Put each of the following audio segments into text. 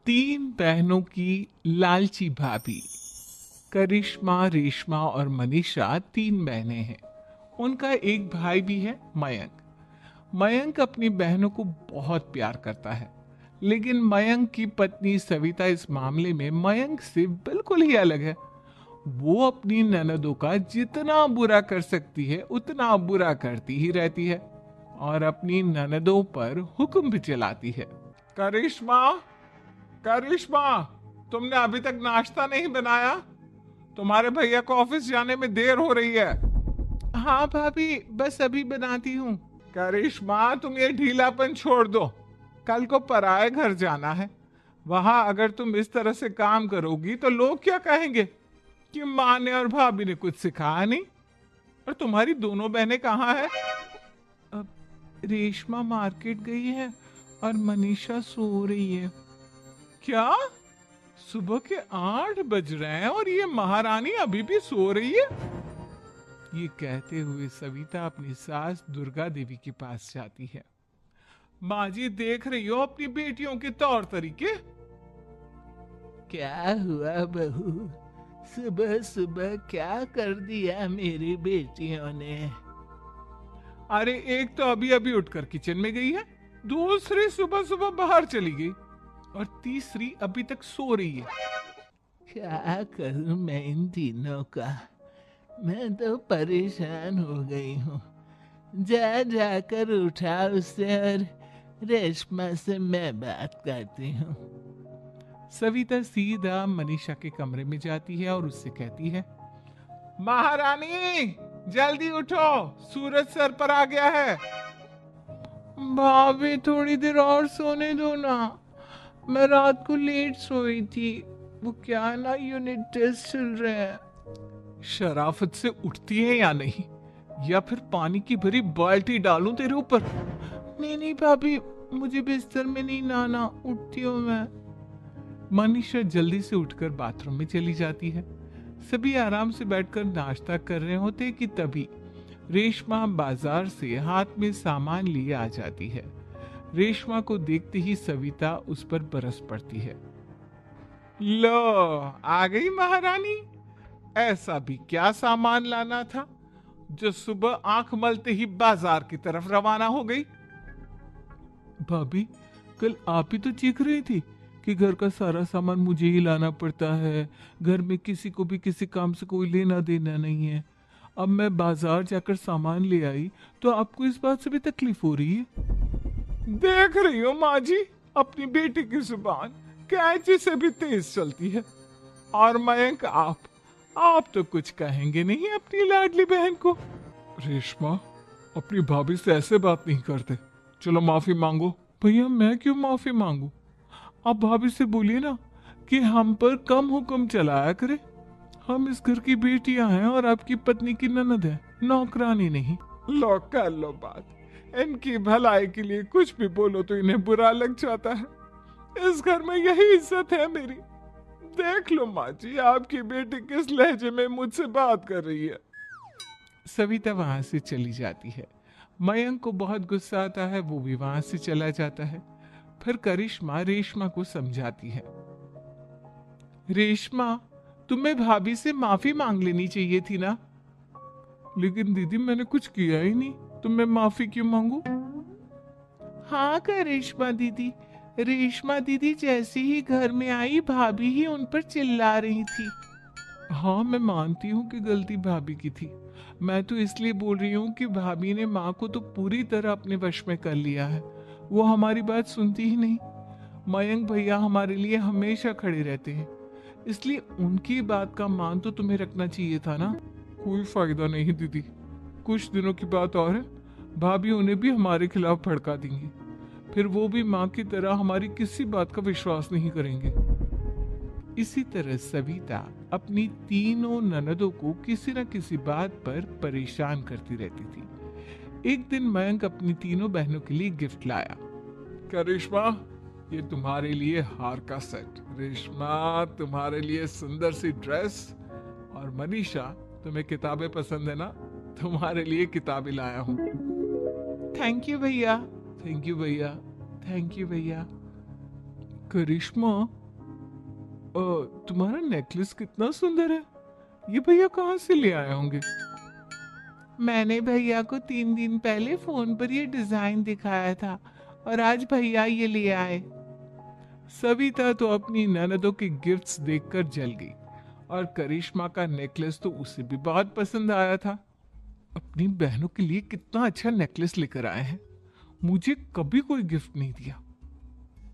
तीन बहनों की लालची भाभी। करिश्मा, रेशमा और मनीषा तीन बहनें हैं। उनका एक भाई भी है, मयंक। मयंक अपनी बहनों को बहुत प्यार करता है, लेकिन मयंक की पत्नी सविता इस मामले में मयंक से बिल्कुल ही अलग है। वो अपनी ननदों का जितना बुरा कर सकती है उतना बुरा करती ही रहती है और अपनी ननदों पर हुक्म भी चलाती है। करिश्मा, करिश्मा, तुमने अभी तक नाश्ता नहीं बनाया? तुम्हारे भैया को ऑफिस जाने में देर हो रही है। हाँ भाभी, बस अभी बनाती हूँ। करिश्मा, तुम ये ढीलापन छोड़ दो। कल को पराए घर जाना है। वहां अगर तुम इस तरह से काम करोगी तो लोग क्या कहेंगे कि माँ ने और भाभी ने कुछ सिखाया नहीं। और तुम्हारी दोनों बहनें कहाँ है? अब रेशमा मार्केट गई है और मनीषा सो रही है। क्या? सुबह के 8 बज रहे हैं और ये महारानी अभी भी सो रही है? ये कहते हुए सविता अपनी सास दुर्गा देवी के पास जाती है। माँ जी, देख रही हो अपनी बेटियों के तौर तरीके? क्या हुआ बहू? सुबह सुबह क्या कर दिया मेरी बेटियों ने? अरे, एक तो अभी अभी उठकर किचन में गई है, दूसरी सुबह सुबह बाहर चली गई और तीसरी अभी तक सो रही है। क्या करूं मैं इन तीनों का? मैं तो परेशान हो गई हूँ। जा जाकर उठा उसे और रेशमा से मैं बात करती हूँ। सविता सीधा मनीषा के कमरे में जाती है और उससे कहती है, महारानी जल्दी उठो, सूरज सर पर आ गया है। भाभी, थोड़ी देर और सोने दो ना, मैं रात को लेट सोई थी। वो क्या है ना, यूनिट टेस्ट चल रहे हैं। शराफत से उठती है या नहीं, या फिर पानी की भरी बाल्टी डालूं तेरे ऊपर? नहीं नहीं भाभी, मुझे बिस्तर में नहीं नहाना, उठती हूँ मैं। मनीषा जल्दी से उठकर बाथरूम में चली जाती है। सभी आराम से बैठकर नाश्ता कर रहे होते कि तभी रेशमा बाजार से हाथ में सामान लिए आ जाती है। रेशमा को देखते ही सविता उस पर बरस पड़ती है। लो, आ गई महारानी। ऐसा भी क्या सामान लाना था जो सुबह आंख मलते ही बाजार की तरफ रवाना हो गई? भाभी, कल आप ही तो चीख रही थी कि घर का सारा सामान मुझे ही लाना पड़ता है, घर में किसी को भी किसी काम से कोई लेना देना नहीं है। अब मैं बाजार जाकर सामान ले आई तो आपको इस बात से भी तकलीफ हो रही है? देख रही हो माँ जी, अपनी बेटी की जुबान कैंची से भी तेज चलती है। और मयंक, आप तो कुछ कहेंगे नहीं अपनी लाडली बहन को? रेशमा, अपनी भाभी से ऐसे बात नहीं करते। चलो माफी मांगो। भैया, मैं क्यों माफी मांगू? आप भाभी से बोलिए ना कि हम पर कम हुक्म चलाया करे। हम इस घर की बेटियां हैं और आपकी पत्नी की ननद है, नौकरानी नहीं। लो, कर लो बात। इनकी भलाई के लिए कुछ भी बोलो तो इन्हें बुरा लग जाता है। इस घर में यही इज्जत है मेरी। देख लो माँ जी, आपकी बेटी किस लहजे में मुझसे बात कर रही है। सविता वहां से चली जाती है। मयंक को बहुत गुस्सा आता है, वो भी वहां से चला जाता है। फिर करिश्मा रेशमा को समझाती है, रेशमा, तुम्हें भाभी से माफी मांग लेनी चाहिए थी ना। लेकिन दीदी, मैंने कुछ किया ही नहीं, तो मैं माफी क्यों मांगू? हाँ करिश्मा दीदी, रेशमा दीदी जैसे ही घर में आई भाभी ही उन पर चिल्ला रही थी। हाँ, मैं मानती हूँ कि गलती भाभी की थी। मैं तो इसलिए बोल रही हूँ कि भाभी ने माँ को तो पूरी तरह अपने वश में कर लिया है। वो हमारी बात सुनती ही नहीं। मयंक भैया हमारे लिए हमेशा खड़े रहते हैं, इसलिए उनकी बात का मान तो तुम्हें रखना चाहिए था ना। कोई फायदा नहीं दीदी, कुछ दिनों की बात और है, भाभी उन्हें भी हमारे खिलाफ भड़का देंगी। फिर वो भी माँ की तरह हमारी किसी बात का विश्वास नहीं करेंगे। इसी तरह सविता अपनी तीनों ननदों को किसी न किसी बात पर परेशान करती रहती थी। एक दिन मयंक अपनी तीनों बहनों के लिए गिफ्ट लाया। करिश्मा, ये तुम्हारे लिए हार का सेट। रेशमा, तुम्हारे लिए सुंदर सी ड्रेस। और मनीषा, तुम्हें किताबें पसंद है ना, तुम्हारे लिए किताबें लाया हूँ। थैंक यू भैया। थैंक यू भैया। थैंक यू भैया। करिश्मा, तुम्हारा नेकलेस कितना सुंदर है। ये भैया कहाँ से ले आए होंगे? मैंने भैया को 3 दिन पहले फोन पर ये डिजाइन दिखाया था और आज भैया ये ले आए। सविता तो अपनी ननदों के गिफ्ट्स देखकर जल गई और करिश्मा का नेकलेस तो उसे भी बहुत पसंद आया था। अपनी बहनों के लिए कितना अच्छा नेकलेस लेकर आए हैं, मुझे कभी कोई गिफ्ट नहीं दिया।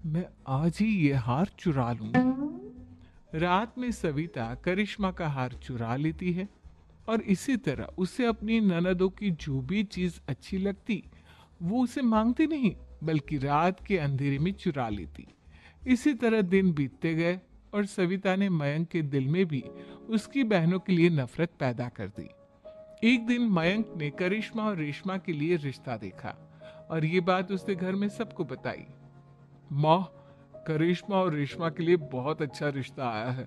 मैं आज ही ये हार चुरा लूंगी। रात में सविता करिश्मा का हार चुरा लेती है और इसी तरह उसे अपनी ननदों की जो भी चीज अच्छी लगती वो उसे मांगती नहीं बल्कि रात के अंधेरे में चुरा लेती। इसी तरह दिन बीतते गए और सविता ने मयंक के दिल में भी उसकी बहनों के लिए नफरत पैदा कर दी। एक दिन मयंक ने करिश्मा और रेशमा के लिए रिश्ता देखा और ये बात उसने घर में सबको बताई। माँ, करिश्मा और रेशमा के लिए बहुत अच्छा रिश्ता आया है।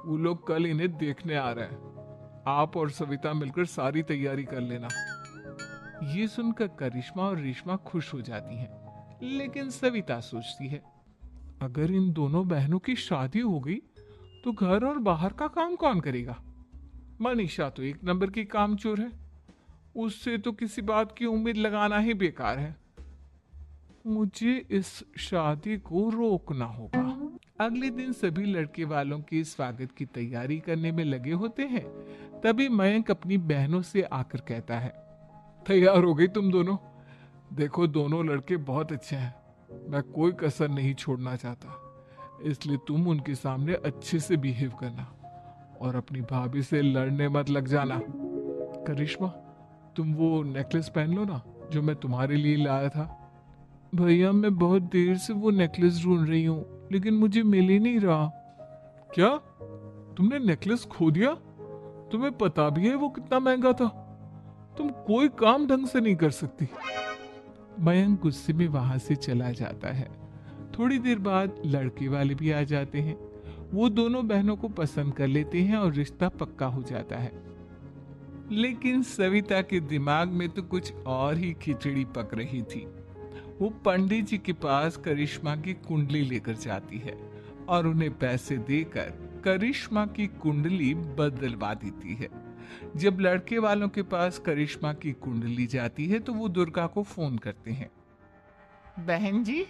वो लोग कल इन्हें देखने आ रहे हैं। आप और सविता मिलकर सारी तैयारी कर लेना। ये सुनकर करिश्मा और रेशमा खुश हो जाती हैं, लेकिन सविता सोचती है अगर इन दोनों बहनों की शादी हो गई तो घर और बाहर का काम कौन करेगा? मनीषा तो एक नंबर की कामचोर है, उससे तो किसी बात की उम्मीद लगाना ही बेकार है। मुझे इस शादी को रोकना होगा। अगले दिन सभी लड़के वालों के स्वागत की तैयारी करने में लगे होते हैं। तभी मयंक अपनी बहनों से आकर कहता है, तैयार हो गई तुम दोनों? देखो दोनों लड़के बहुत अच्छे हैं, मैं कोई कसर नहीं छोड़ना चाहता, इसलिए तुम उनके सामने अच्छे से बिहेव करना और अपनी भाभी से लड़ने मत लग जाना। करिश्मा, तुम वो नेकलेस पहन लो ना जो मैं तुम्हारे लिए लाया था। भैया, मैं बहुत देर से वो नेकलेस ढूंढ रही हूँ लेकिन मुझे मिल ही नहीं रहा। क्या तुमने नेकलेस खो दिया? तुम्हें पता भी है वो कितना महंगा था। तुम कोई काम ढंग से नहीं कर सकती। मयंक गुस्से में वहां से चला जाता है। थोड़ी देर बाद लड़के वाले भी आ जाते हैं। वो दोनों बहनों को पसंद कर लेते हैं और रिश्ता पक्का हो जाता है। लेकिन सविता के दिमाग में तो कुछ और ही खिचड़ी पक रही थी। वो पंडित जी के पास करिश्मा की कुंडली लेकर जाती है और उन्हें पैसे देकर करिश्मा की कुंडली बदलवा देती है। जब लड़के वालों के पास करिश्मा की कुंडली जाती है तो वो दुर्गा को फोन करते हैं। बहन जी,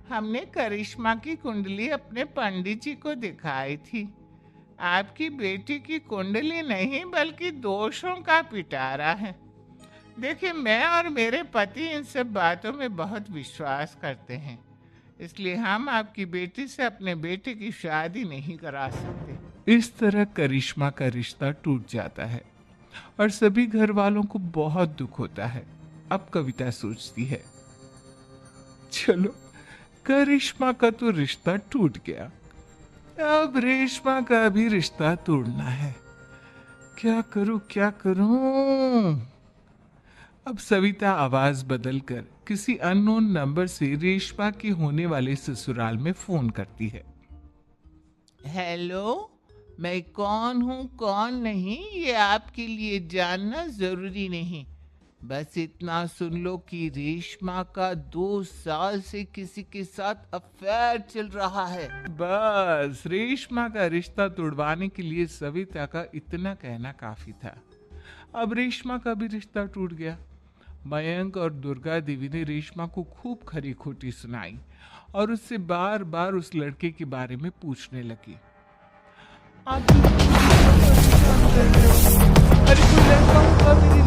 हमने करिश्मा की कुंडली अपने पंडित जी को दिखाई थी। आपकी बेटी की कुंडली नहीं बल्कि दोषों का पिटारा है। देखिए, मैं और मेरे पति इन सब बातों में बहुत विश्वास करते हैं, इसलिए हम आपकी बेटी से अपने बेटे की शादी नहीं करा सकते। इस तरह करिश्मा का रिश्ता टूट जाता है और सभी घर वालों को बहुत दुख होता है। अब कविता सोचती है, चलो करिश्मा का तो रिश्ता टूट गया, अब रेशमा का भी रिश्ता तोड़ना है। क्या करूं क्या करूं? अब सविता आवाज बदलकर किसी अननोन नंबर से रेशमा के होने वाले ससुराल में फोन करती है। हेलो, मैं कौन हूँ कौन नहीं ये आपके लिए जानना जरूरी नहीं, बस इतना सुन लो कि रेशमा का 2 साल से किसी के साथ अफेयर चल रहा है। बस रेशमा का रिश्ता तोड़वाने के लिए सविता का इतना कहना काफी था। अब रेशमा का भी रिश्ता टूट गया। मयंक और दुर्गा देवी ने रेशमा को खूब खरी खोटी सुनाई और उससे बार बार उस लड़के के बारे में पूछने लगी। आप अरे कोई लड़का होगा मेरी